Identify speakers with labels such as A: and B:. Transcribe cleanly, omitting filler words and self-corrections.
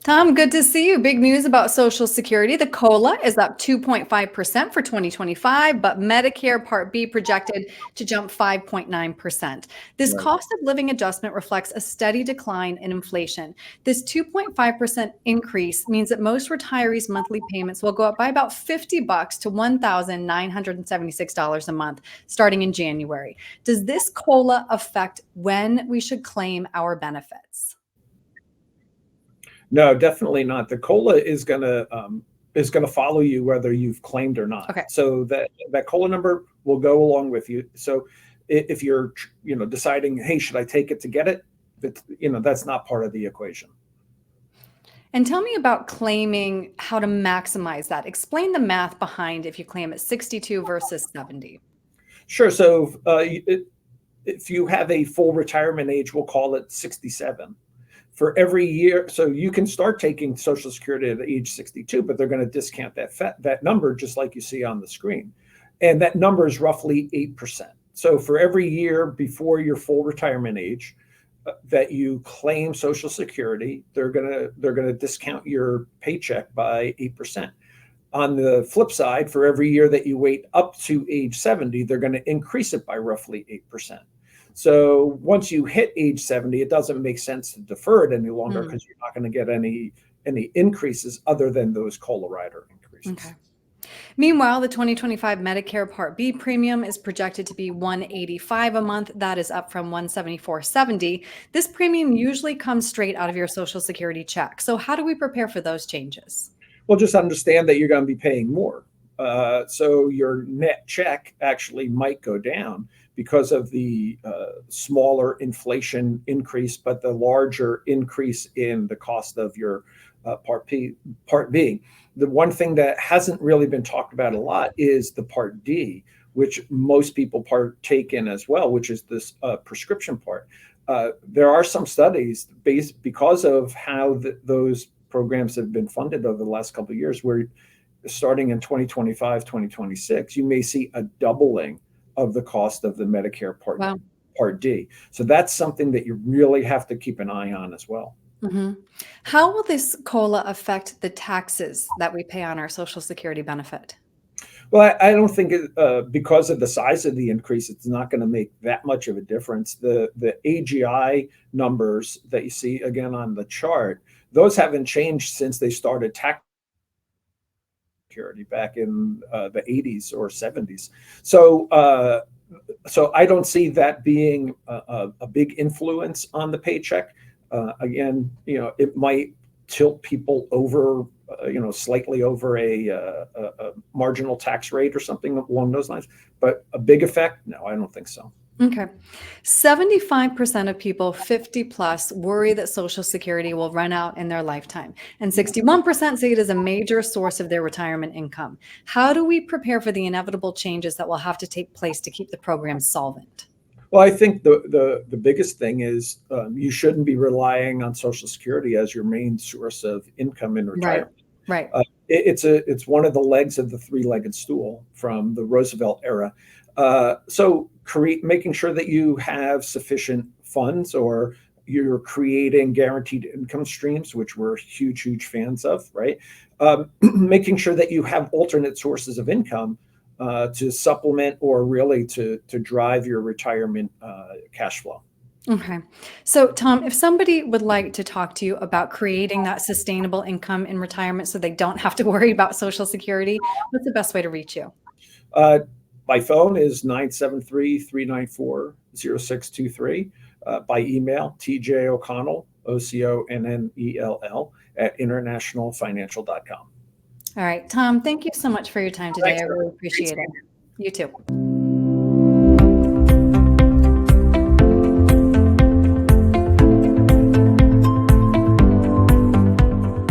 A: Tom, good to see you. Big news about Social Security. The COLA is up 2.5% for 2025, but Medicare Part B projected to jump 5.9%. This
B: Right.
A: cost of living adjustment reflects a steady decline in inflation. This 2.5% increase means that most retirees' monthly payments will go up by about $50 to $1,976 a month starting in January. Does this COLA affect when we should claim our benefits?
B: No, definitely not. The COLA is gonna follow you whether you've claimed or not.
A: Okay.
B: So that COLA number will go along with you. So if you're deciding, hey, should I take it to get it? That's not part of the equation.
A: And tell me about claiming, how to maximize that. Explain the math behind if you claim at 62 versus 70.
B: Sure. So if you have a full retirement age, we'll call it 67. For every year, so you can start taking Social Security at age 62, but they're going to discount that number just like you see on the screen, and that number is roughly 8%. So for every year before your full retirement age that you claim Social Security, they're gonna discount your paycheck by 8%. On the flip side, for every year that you wait up to age 70, they're going to increase it by roughly 8%. So once you hit age 70, it doesn't make sense to defer it any longer
A: Mm,
B: because you're not going to get any increases other than those COLA rider increases.
A: okay. Meanwhile, the 2025 Medicare Part B premium is projected to be $185 a month. That is up from $174.70. This premium usually comes straight out of your Social Security check. So how do we prepare for those changes?
B: Well, just understand that you're going to be paying more. So your net check actually might go down because of the smaller inflation increase, but the larger increase in the cost of your Part B. The one thing that hasn't really been talked about a lot is the Part D, which most people partake in as well, which is this prescription part. There are some studies based because of how those programs have been funded over the last couple of years, where starting in 2025, 2026, you may see a doubling of the cost of the Medicare
A: Wow.
B: Part D. So that's something that you really have to keep an eye on as well.
A: hmm How will this COLA affect the taxes that we pay on our Social Security benefit?
B: Well, I don't think because of the size of the increase, it's not going to make that much of a difference. The AGI numbers that you see again on the chart, those haven't changed since they started tax security back in the 80s or 70s. So I don't see that being a big influence on the paycheck. Again, it might tilt people over, slightly over a marginal tax rate or something along those lines. But a big effect? No, I don't think so.
A: Okay. 75% of people 50 plus worry that Social Security will run out in their lifetime, and 61% say it is a major source of their retirement income. How do we prepare for the inevitable changes that will have to take place to keep the program solvent?
B: Well, I think the biggest thing is you shouldn't be relying on Social Security as your main source of income in
A: Right,
B: retirement.
A: right.
B: It's one of the legs of the three-legged stool from the Roosevelt era. So making sure that you have sufficient funds, or you're creating guaranteed income streams, which we're huge fans of, right? Making sure that you have alternate sources of income to supplement or really to drive your retirement cash flow.
A: Okay. So, Tom, if somebody would like to talk to you about creating that sustainable income in retirement so they don't have to worry about Social Security, what's the best way to reach you?
B: Uh, my phone is 973-394-0623. By email, tjoconnell, OCONNELL, at internationalfinancial.com.
A: All right. Tom, thank you so much for your time today.
B: Thanks,
A: I really
B: Great
A: appreciate it.
B: seeing you.
A: You too.